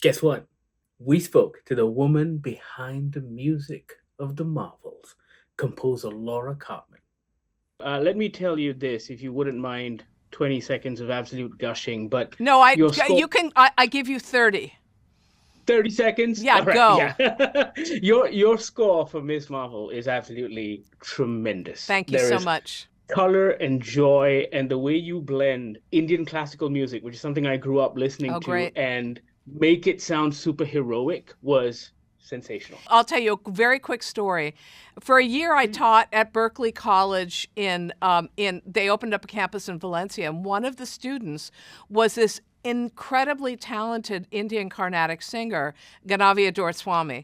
Guess what? We spoke to the woman behind the music of the Marvels, composer Laura Karpman. Let me tell you this, if you wouldn't mind 20 seconds of absolute gushing, but No, your score. you can, I give you 30. 30 seconds? Yeah, All right, go. yeah. Your score for Ms. Marvel is absolutely tremendous. Thank you There so is much. color and joy, and the way you blend Indian classical music, which is something I grew up listening Oh, to, great. and make it sound super heroic was sensational. I'll tell you a very quick story. For a year, I taught at Berkeley College they opened up a campus in Valencia, and one of the students was this incredibly talented Indian Carnatic singer, Ganavia Dorswamy.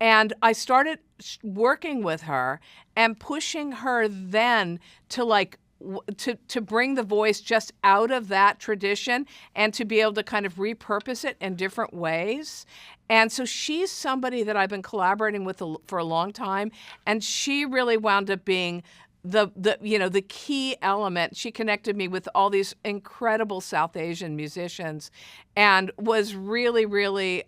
And I started working with her and pushing her then to to bring the voice just out of that tradition and to be able to kind of repurpose it in different ways. And so she's somebody that I've been collaborating with for a long time, and she really wound up being the key element. She connected me with all these incredible South Asian musicians and was really, really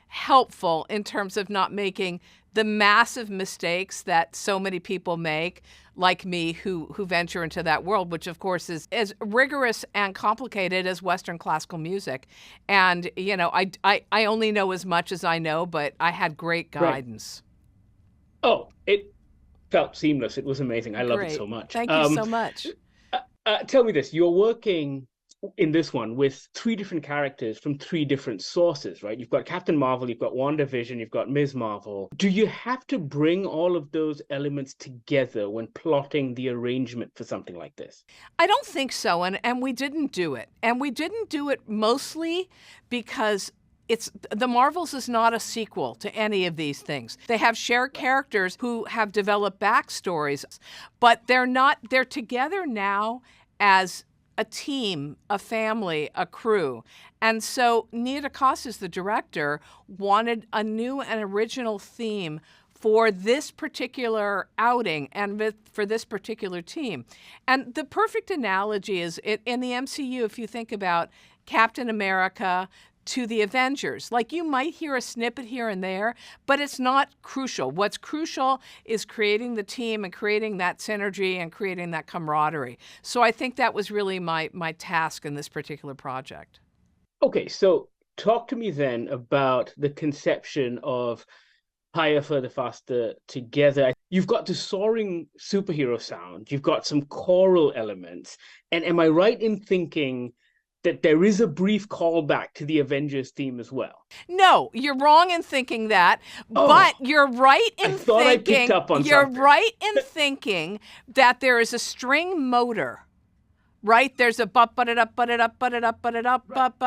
helpful in terms of not making the massive mistakes that so many people make, like me, who venture into that world, which of course is as rigorous and complicated as Western classical music. And I only know as much as I know, but I had great Right. guidance. Oh, it felt seamless. It was amazing. I love it Great. so much. Thank you so much. Tell me this, you're working in this one with three different characters from three different sources, right? You've got Captain Marvel, you've got WandaVision, you've got Ms. Marvel. Do you have to bring all of those elements together when plotting the arrangement for something like this? I don't think so, and we didn't do it. And we didn't do it mostly because The Marvels is not a sequel to any of these things. They have shared characters who have developed backstories, but they're together now as a team, a family, a crew. And so Nia DaCosta's, the director, wanted a new and original theme for this particular outing and for this particular team. And the perfect analogy is in the MCU, if you think about Captain America to the Avengers. Like, you might hear a snippet here and there, but it's not crucial. What's crucial is creating the team and creating that synergy and creating that camaraderie. So I think that was really my task in this particular project. Okay, so talk to me then about the conception of higher, further, faster together. You've got the soaring superhero sound, you've got some choral elements. And am I right in thinking that there is a brief callback to the Avengers theme as well? No, you're wrong in thinking that, Oh, but you're right in I thought I picked up on you're something. right in thinking that there is a string motor. Right? There's a but it up, but it up, but it up, but it up, but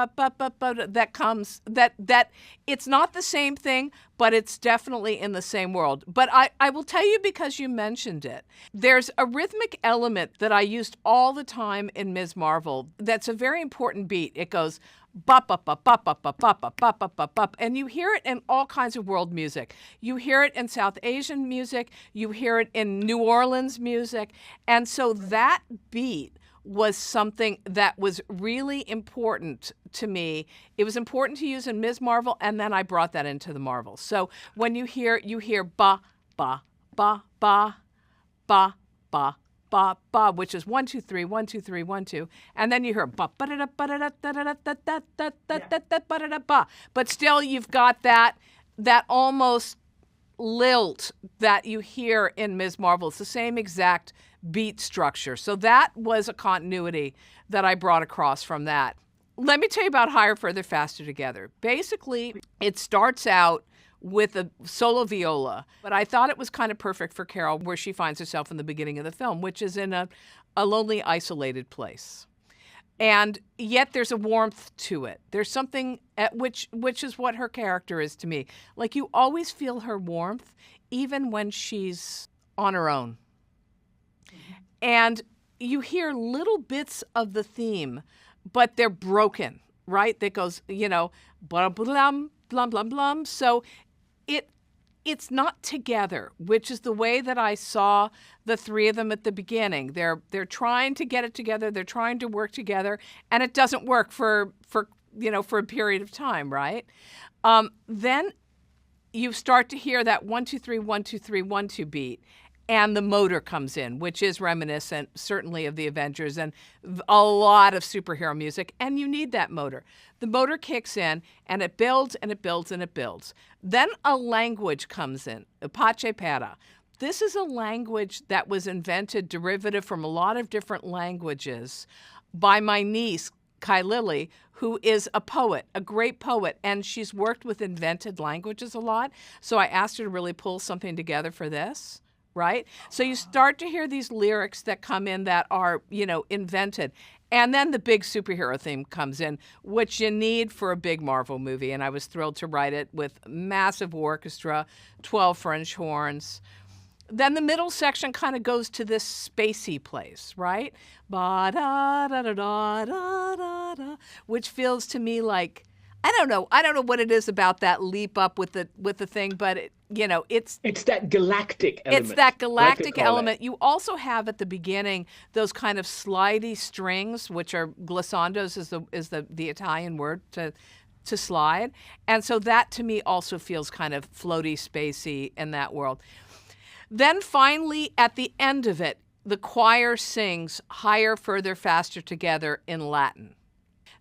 that comes that it's not the same thing, but it's definitely in the same world. But I will tell you, because you mentioned it, there's a rhythmic element that I used all the time in Ms. Marvel that's a very important beat. It goes bop bop bop bop bop bop bop bop bop bop bop bop, and you hear it in all kinds of world music. You hear it in South Asian music, you hear it in New Orleans music, and so that beat was something that was really important to me. It was important to use in Ms. Marvel, and then I brought that into the Marvels. So when you hear ba, ba, ba, ba, ba, ba, ba, ba, which is 1 2 3 1 2 3 1 2, and then you hear ba ba da da ba da da da da da da da da da ba da da ba. But still, you've got that almost lilt that you hear in Ms. Marvel. It's the same exact beat structure. So that was a continuity that I brought across from that. Let me tell you about Higher, Further, Faster Together. Basically, it starts out with a solo viola, but I thought it was kind of perfect for Carol, where she finds herself in the beginning of the film, which is in a lonely, isolated place. And yet there's a warmth to it. There's something which is what her character is to me. Like, you always feel her warmth, even when she's on her own. And you hear little bits of the theme, but they're broken, right? That goes, blah, blum, blum, blum, blum. So it's not together, which is the way that I saw the three of them at the beginning. They're trying to get it together. They're trying to work together, and it doesn't work for for a period of time, right? Then you start to hear that 1 2 3 1 2 3 1 2 beat, and the motor comes in, which is reminiscent certainly of the Avengers and a lot of superhero music, and you need that motor. The motor kicks in, and it builds and it builds and it builds. Then a language comes in, Apache Para. This is a language that was invented, derivative from a lot of different languages, by my niece, Kai Lily, who is a poet, a great poet, and she's worked with invented languages a lot. So I asked her to really pull something together for this, right? So you start to hear these lyrics that come in that are, invented. And then the big superhero theme comes in, which you need for a big Marvel movie. And I was thrilled to write it with massive orchestra, 12 French horns. Then the middle section kind of goes to this spacey place, right? Ba-da-da-da-da-da-da, which feels to me like, I don't know what it is about that leap up with the thing, but It's that galactic element. It's that galactic element. You also have at the beginning those kind of slidey strings, which are glissandos, is the Italian word to slide, and so that to me also feels kind of floaty, spacey in that world. Then finally, at the end of it, the choir sings Higher, Further, Faster Together in Latin.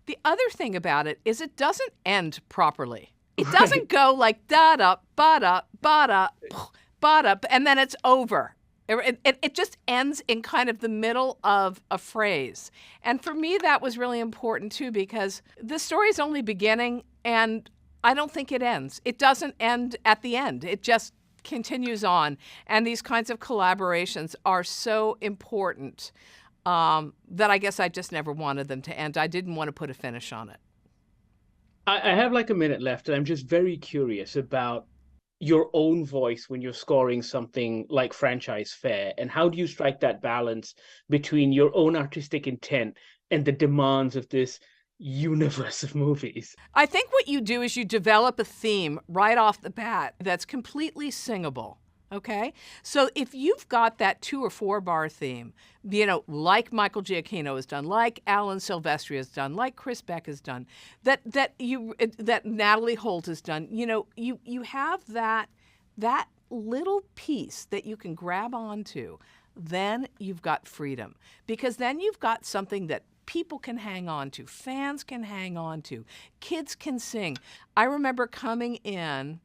The other thing about it is it doesn't end properly. It doesn't go like da-da, ba-da, ba-da, ba-da, and then it's over. It just ends in kind of the middle of a phrase. And for me, that was really important too, because the story's only beginning, and I don't think it ends. It doesn't end at the end. It just continues on, and these kinds of collaborations are so important that I guess I just never wanted them to end. I didn't want to put a finish on it. I have like a minute left, and I'm just very curious about your own voice when you're scoring something like franchise fare, and how do you strike that balance between your own artistic intent and the demands of this universe of movies? I think what you do is you develop a theme right off the bat that's completely singable. Okay? So if you've got that 2 or 4 bar theme, like Michael Giacchino has done, like Alan Silvestri has done, like Chris Beck has done, that Natalie Holt has done, you have that little piece that you can grab onto, then you've got freedom. Because then you've got something that people can hang on to, fans can hang on to, kids can sing. I remember coming in,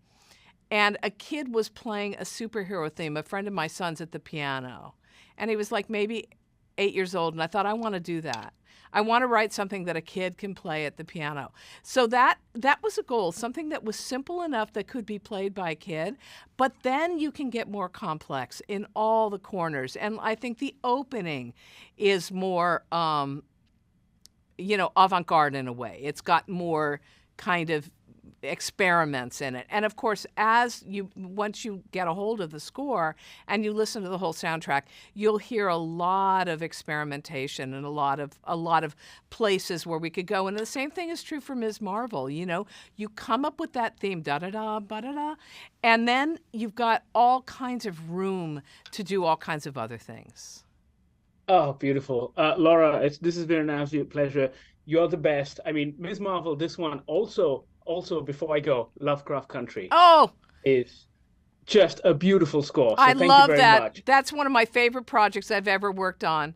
and a kid was playing a superhero theme, a friend of my son's at the piano. And he was like maybe 8 years old. And I thought, I want to do that. I want to write something that a kid can play at the piano. So that was a goal, something that was simple enough that could be played by a kid. But then you can get more complex in all the corners. And I think the opening is more, avant-garde in a way. It's got more kind of experiments in it. And of course, once you get a hold of the score and you listen to the whole soundtrack, you'll hear a lot of experimentation and a lot of places where we could go. And the same thing is true for Ms. Marvel. You come up with that theme, da-da-da, ba-da-da, and then you've got all kinds of room to do all kinds of other things. Oh, beautiful. Laura, this has been an absolute pleasure. You're the best. I mean, Ms. Marvel, this one also, before I go, Lovecraft Country. Oh, is just a beautiful score. So I love that. Much. That's one of my favorite projects I've ever worked on.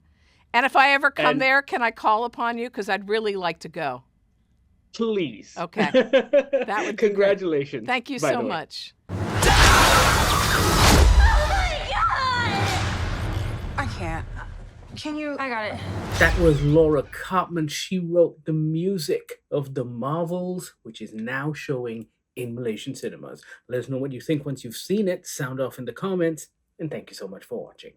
And if I ever come there, can I call upon you? Because I'd really like to go. Please. Okay. That would be Congratulations. Great. Thank you so much. Oh my God! I can't. Can you? I got it. That was Laura Karpman. She wrote the music of The Marvels, which is now showing in Malaysian cinemas. Let us know what you think once you've seen it. Sound off in the comments. And thank you so much for watching.